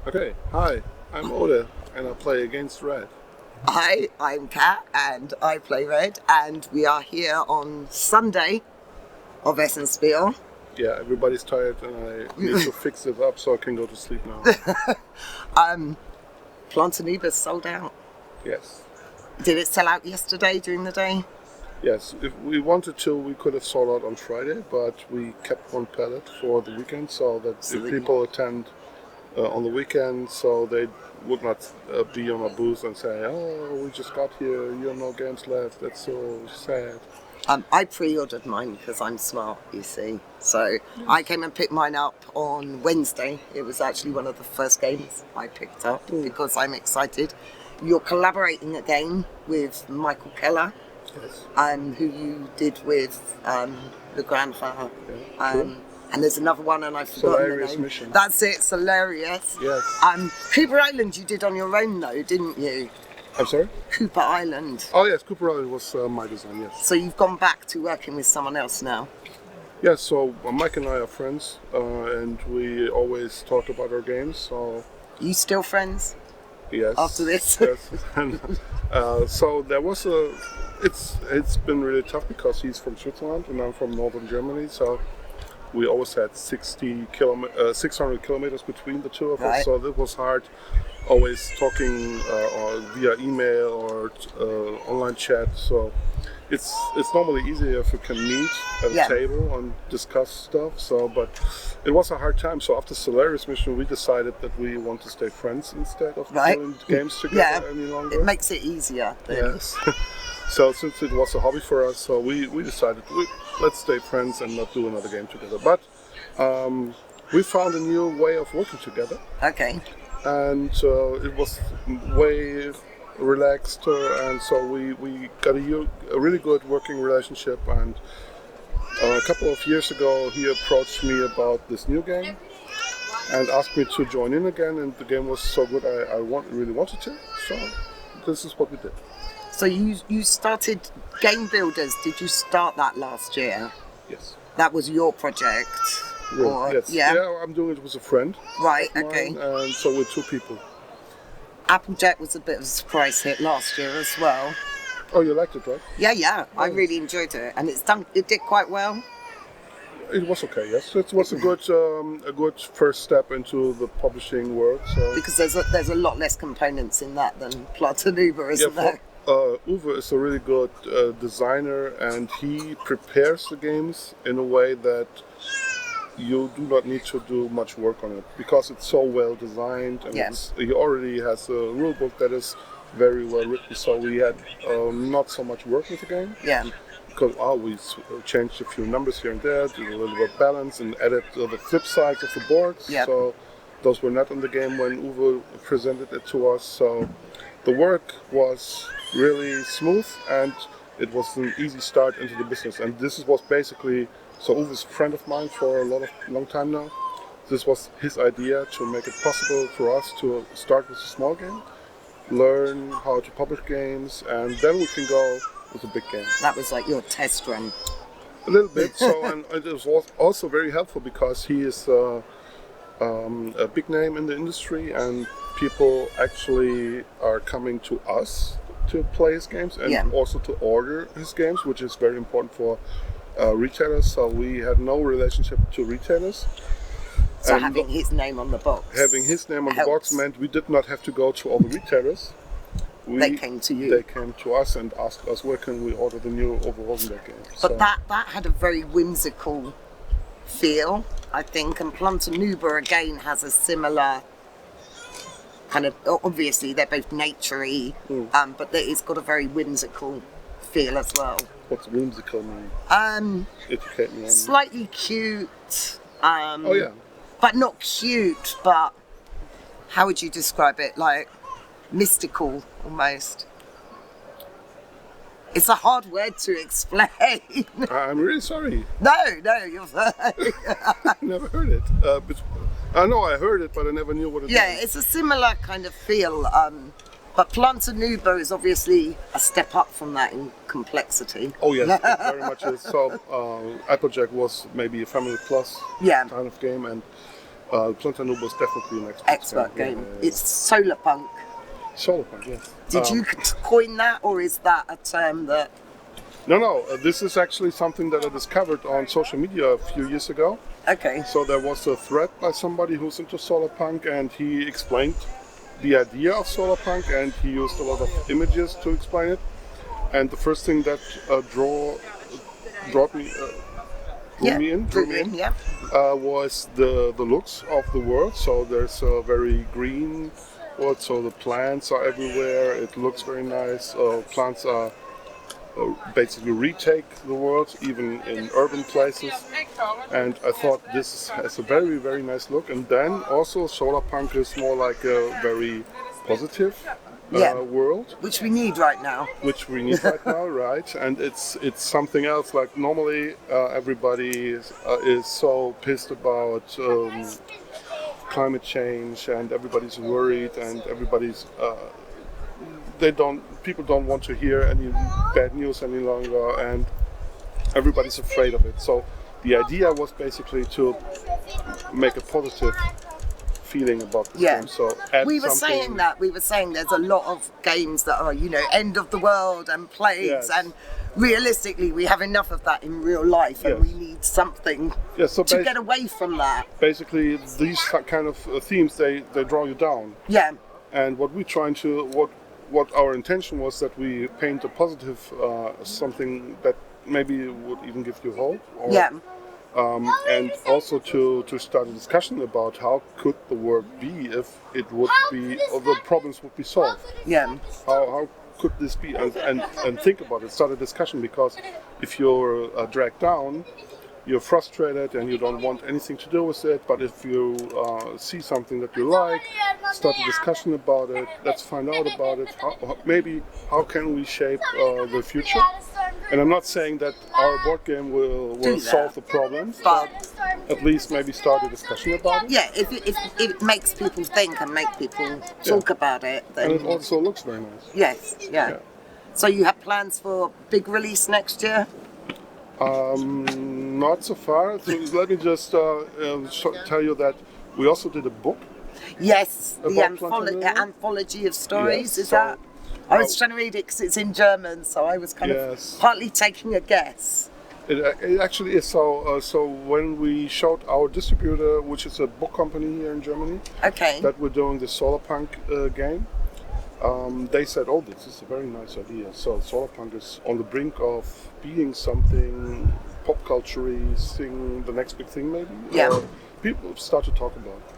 Okay, hi, I'm Ode, and I play against Red. Hi, I'm Kat and I play Red, and we are here on Sunday of Spiel. Yeah, everybody's tired, and I need to fix it up so I can go to sleep now. Plantanuba's sold out. Yes. Did it sell out yesterday during the day? Yes, if we wanted to, we could have sold out on Friday, but we kept one pallet for the weekend so that if people attend on the weekend, so they would not be on a booth and say, oh, we just got here, you have no games left, that's so sad. I pre-ordered mine because I'm smart, you see. So I came and picked mine up on Wednesday. It was actually one of the first games I picked up because I'm excited. You're collaborating again with Michael Keller, Yes. who you did with the grandfather. Yeah, cool. And there's another one, and I've forgotten the Hilarious name. mission. That's it, it's hilarious. Yes. Cooper Island you did on your own though, didn't you? I'm sorry? Cooper Island. Oh yes, Cooper Island was my design, yes. So you've gone back to working with someone else now? Yes, so Mike and I are friends, and we always talk about our games, so... You still friends? Yes. After this? Yes. And, so there was it's been really tough because he's from Switzerland and I'm from northern Germany, so we always had 600 kilometers between the two of us, so it was hard always talking or via email or online chat, so it's normally easier if you can meet at a table and discuss stuff, so but it was a hard time, so after Solaris mission we decided that we want to stay friends instead of doing games together any longer. It makes it easier then. Yes. So since it was a hobby for us, so we decided let's stay friends and not do another game together. But we found a new way of working together. Okay. And it was way relaxed, and so we got a really good working relationship. And a couple of years ago, he approached me about this new game and asked me to join in again. And the game was so good, I really wanted to. So this is what we did. So you started Game Builders. Did you start that last year? Yes. That was your project? Really? Or, yes. Yeah, I'm doing it with a friend. Right, okay. And so we're two people. Applejack was a bit of a surprise hit last year as well. Oh, you liked it, right? Yeah, nice. I really enjoyed it. And it did quite well. It was okay, yes. It was a good first step into the publishing world. So. Because there's a lot less components in that than Platanuba, isn't there? Uwe is a really good designer, and he prepares the games in a way that you do not need to do much work on it because it's so well designed, and he already has a rule book that is very well written, so we had not so much work with the game. Yeah. Because we changed a few numbers here and there, did a little bit of balance, and added the flip sides of the boards. Yep. So those were not in the game when Uwe presented it to us. So the work was really smooth, and it was an easy start into the business. And this was basically, so Uwe's a friend of mine for a long time now. This was his idea to make it possible for us to start with a small game, learn how to publish games, and then we can go with a big game. That was like your test run. A little bit. So, and it was also very helpful because he is a big name in the industry, and people actually are coming to us to play his games and also to order his games, which is very important for retailers. So we had no relationship to retailers. So and having his name on the box. Having his name on the box meant we did not have to go to all the retailers. They came to you. They came to us and asked us where can we order the new Odendahl game. But that had a very whimsical feel, I think, and Plantanuba again has a similar kind of, obviously they're both nature-y, but it's got a very whimsical feel as well. What's whimsical mean? Educate me on. Slightly cute. Oh yeah. But not cute, but how would you describe it? Like mystical almost. It's a hard word to explain. I'm really sorry. No, you're fine. I never heard it. I know I heard it, but I never knew what it was. Yeah, it's a similar kind of feel. But Plantanuba is obviously a step up from that in complexity. Oh yes, it very much is. So Applejack was maybe a Family Plus kind of game, and Plantanubo is definitely an Expert game. It's solar punk. Solar punk, yes. Did you coin that, or is that a term that... No. This is actually something that I discovered on social media a few years ago. Okay. So there was a thread by somebody who's into solar punk, and he explained the idea of solar punk, and he used a lot of images to explain it. And the first thing that drew me in, yeah. was the looks of the world. So there's a very green world, so the plants are everywhere. It looks very nice. Plants are basically retake the world, even in urban places. And I thought this has a very, very nice look. And then also solar punk is more like a very positive world, which we need right now. Right? And it's something else. Like normally, everybody is so pissed about climate change, and everybody's worried, and everybody's people don't want to hear any bad news any longer, and everybody's afraid of it. So the idea was basically to make a positive feeling about this game. So we were saying there's a lot of games that are, end of the world and plagues, and realistically we have enough of that in real life, and we need something to get away from that. Basically, these kind of themes, they draw you down. Yeah. And what our intention was that we paint a positive something that maybe would even give you hope. And also to start a discussion about how could the world be if it would be, or the problems would be solved. Yeah. How could this be? And think about it. Start a discussion, because if you're dragged down, you're frustrated and you don't want anything to do with it. But if you see something that you like, start a discussion about it. Let's find out about it. How can we shape the future? And I'm not saying that our board game will solve the problems, but at least maybe start a discussion about it. Yeah, if it makes people think and make people talk about it, then... And it also looks very nice. Yes, yeah. So you have plans for big release next year? Not so far. So let me just tell you that we also did a book. Yes, the anthology of stories, is that? I was trying to read it because it's in German, so I was kind of partly taking a guess. It actually is. So when we showed our distributor, which is a book company here in Germany, that we're doing the solar punk game, they said, "Oh, this is a very nice idea." So solar punk is on the brink of being something pop culture-y, the next big thing maybe. Yeah. People start to talk about it.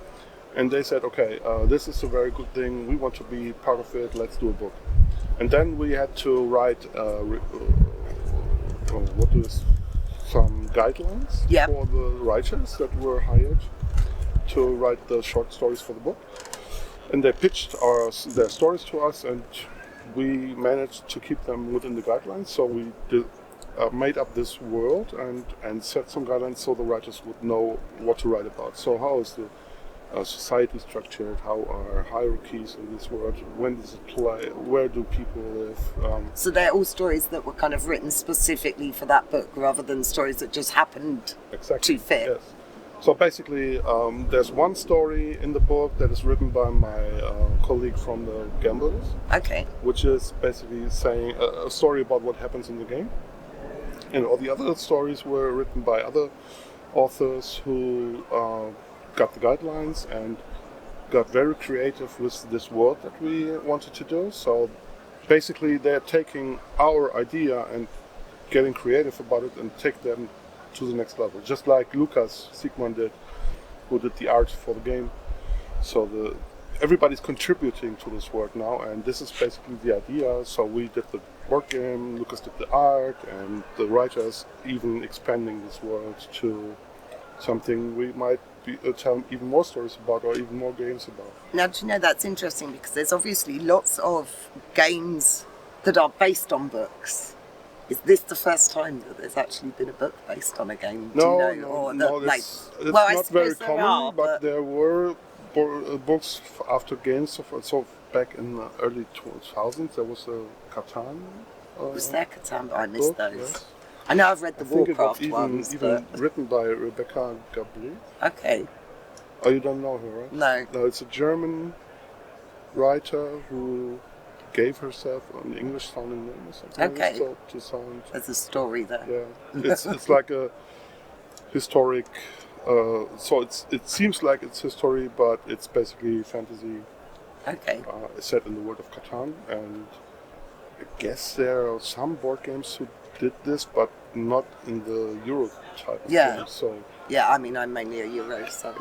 And they said, okay, this is a very good thing. We want to be part of it. Let's do a book. And then we had to write some guidelines for the writers that were hired to write the short stories for the book. And they pitched their stories to us, and we managed to keep them within the guidelines. So we made up this world and set some guidelines so the writers would know what to write about. So how is the society structured? How are hierarchies in this world? When does it play? Where do people live? So they're all stories that were kind of written specifically for that book, rather than stories that just happened to fit. Yes. So basically, there's one story in the book that is written by my colleague from the Gamblers. Okay. Which is basically saying a story about what happens in the game. And all the other stories were written by other authors who got the guidelines and got very creative with this world that we wanted to do. So basically they're taking our idea and getting creative about it and take them to the next level. Just like Lucas Sigmund did, who did the art for the game. So everybody's contributing to this work now, and this is basically the idea. So we did the board game, Lucas did the art, and the writers even expanding this world to something we might tell even more stories about, or even more games about. Now, do you know, that's interesting, because there's obviously lots of games that are based on books. Is this the first time that there's actually been a book based on a game? No, it's not very common, but there were books after games. So back in the early 2000s, there was a Catan. Was there Catan? I missed those. Yes. I know I've read the Warcraft ones. Even written by Rebecca Gabriel. Okay. Oh, you don't know her, right? No. No, it's a German writer who gave herself an English-sounding name or something. Okay. To sound. There's a story there. Yeah, it's like a historic. So it seems like it's history, but it's basically fantasy. Okay. Set in the world of Catan, and I guess there are some board games who did this, but not in the Euro type of game. So yeah, I mean, I'm mainly a Euro, so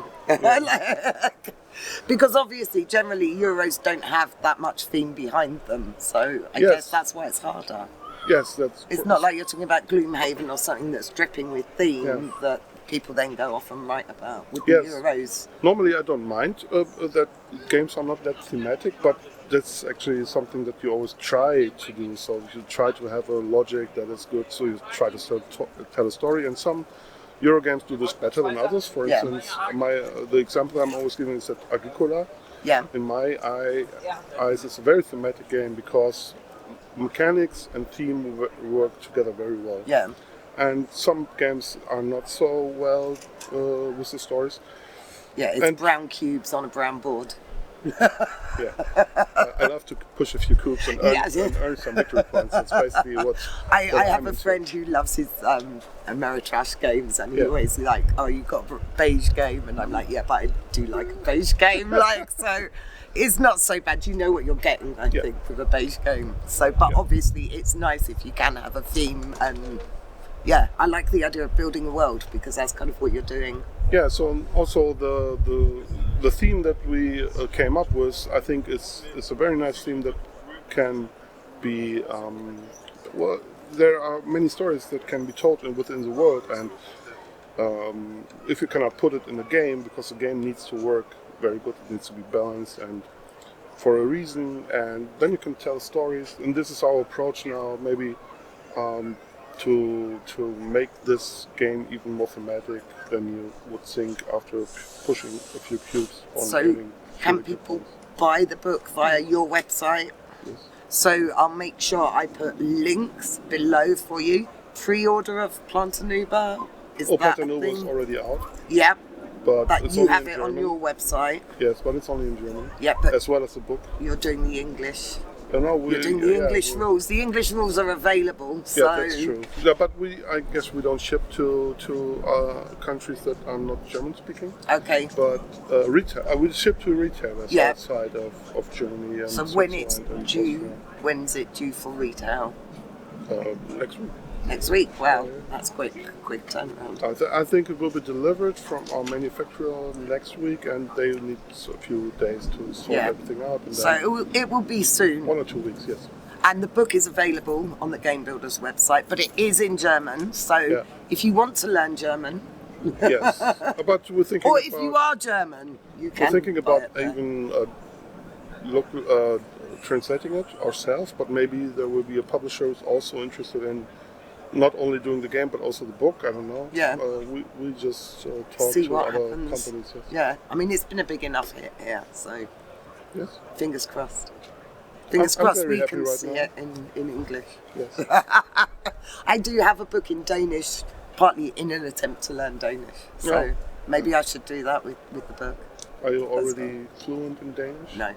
because obviously, generally, Euros don't have that much theme behind them, so I guess that's why it's harder. Yes, that's. It's not like you're talking about Gloomhaven or something that's dripping with theme that people then go off and write about with the Euros. Normally, I don't mind that games are not that thematic, but that's actually something that you always try to do. So you try to have a logic that is good. So you try to tell a story, and some Euro games do this better than others. For instance, the example I'm always giving is that Agricola. Yeah. In my eyes, it's a very thematic game because mechanics and theme work together very well. Yeah. And some games are not so well with the stories. Yeah, it's brown cubes on a brown board. Yeah, I love to push a few cubes and earn some victory points. That's basically what I have a friend who loves his Ameritrash games, and he always like, oh, you got a beige game, and I'm like, yeah, but I do like a beige game, like, so it's not so bad. You know what you're getting, I think, with a beige game. So, but obviously, it's nice if you can have a theme, and I like the idea of building a world because that's kind of what you're doing. Yeah, so also the theme that we came up with, I think it's a very nice theme that can be, there are many stories that can be told within the world, and if you cannot put it in a game, because the game needs to work very good, it needs to be balanced and for a reason, and then you can tell stories, and this is our approach now, maybe to make this game even more thematic than you would think after pushing a few cubes on. So can people buy the book via your website? Yes. So I'll make sure I put links below for you. Pre-order of Plantanuba, is that Plantanuba is already out. Yeah. But you have it on your website. Yes, but it's only in German. Yeah, but as well as the book. You're doing the English. You're doing the English rules. The English rules are available. So. Yeah, that's true. Yeah, but I guess we don't ship to countries that are not German speaking. Okay. But retail, we ship to retailers outside of Germany. And so when it's due, when's it due for retail? Next week. Next week. Wow, that's quick turnaround. I think it will be delivered from our manufacturer next week, and they need a few days to sort everything out. And so it will be soon. 1 or 2 weeks, yes. And the book is available on the Game Builder's website, but it is in German. So if you want to learn German, yes, but we're thinking. Or if you are German, you can. We're thinking about even translating it ourselves, but maybe there will be a publisher who's also interested in not only doing the game but also the book. I don't know. Yeah. We just talk See to what other happens. companies. Yes. Yeah. I mean, it's been a big enough hit here, so yes. Fingers crossed. Fingers crossed we can see it in English. Yes. I do have a book in Danish, partly in an attempt to learn Danish. So maybe I should do that with the book. Are you already fluent in Danish? No.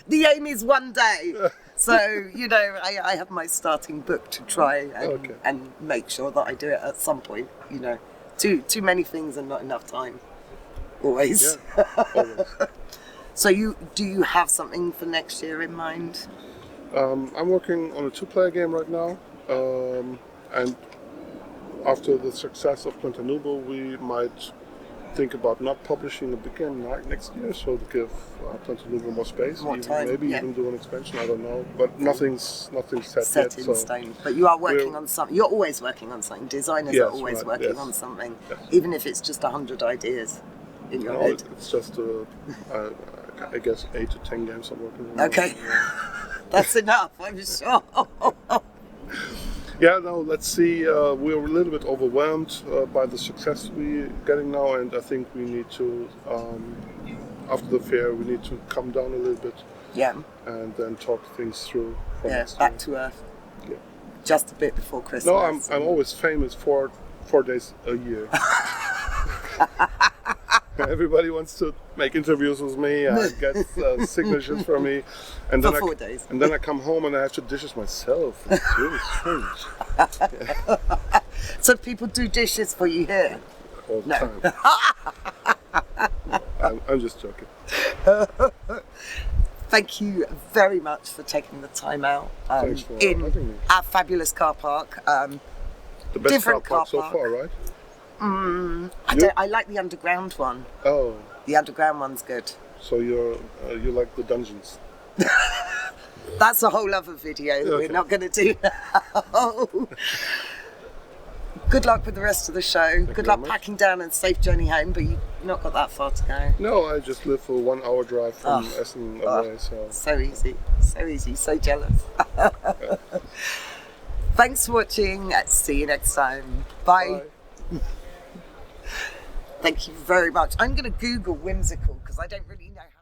The aim is one day. So, I have my starting book to try and make sure that I do it at some point. Too many things and not enough time. Always. Yeah, always. So do you have something for next year in mind? I'm working on a 2-player game right now. And after the success of Plantanuba, we might think about not publishing a big game next year, so to give Plantanuba more space, even do an expansion. I don't know, but nothing's set in stone. But you are working on something. You're always working on something. Designers are always working on something, even if it's just 100 ideas in your head. It's just I guess 8 to 10 games I'm working on. Okay, that's enough. I'm sure. Yeah, no, let's see. We're a little bit overwhelmed by the success we're getting now, and I think we need to, after the fair, we need to come down a little bit. Yeah. And then talk things through. Back to earth. Yeah. Just a bit before Christmas. No, I'm always famous for 4 days a year. Everybody wants to make interviews with me, get signatures from me, and For then 4 days. and then I come home and I have to dishes myself. It's really strange. So people do dishes for you here? All the time. I'm just joking. Thank you very much for taking the time out Thanks for in having me. our fabulous car park. The best different car park so car far, right? I like the underground one. Oh, The underground one's good. so you like the dungeons? That's a whole other video that Okay. we're not going to do now. Good luck with the rest of the show. you Good very luck much. packing down and safe journey home, but you've not got that far to go. No, I just live for 1 hour drive from Essen away, so. So easy, so jealous. Thanks for watching. See you next time. Bye. Bye. Thank you very much. I'm going to Google whimsical because I don't really know how.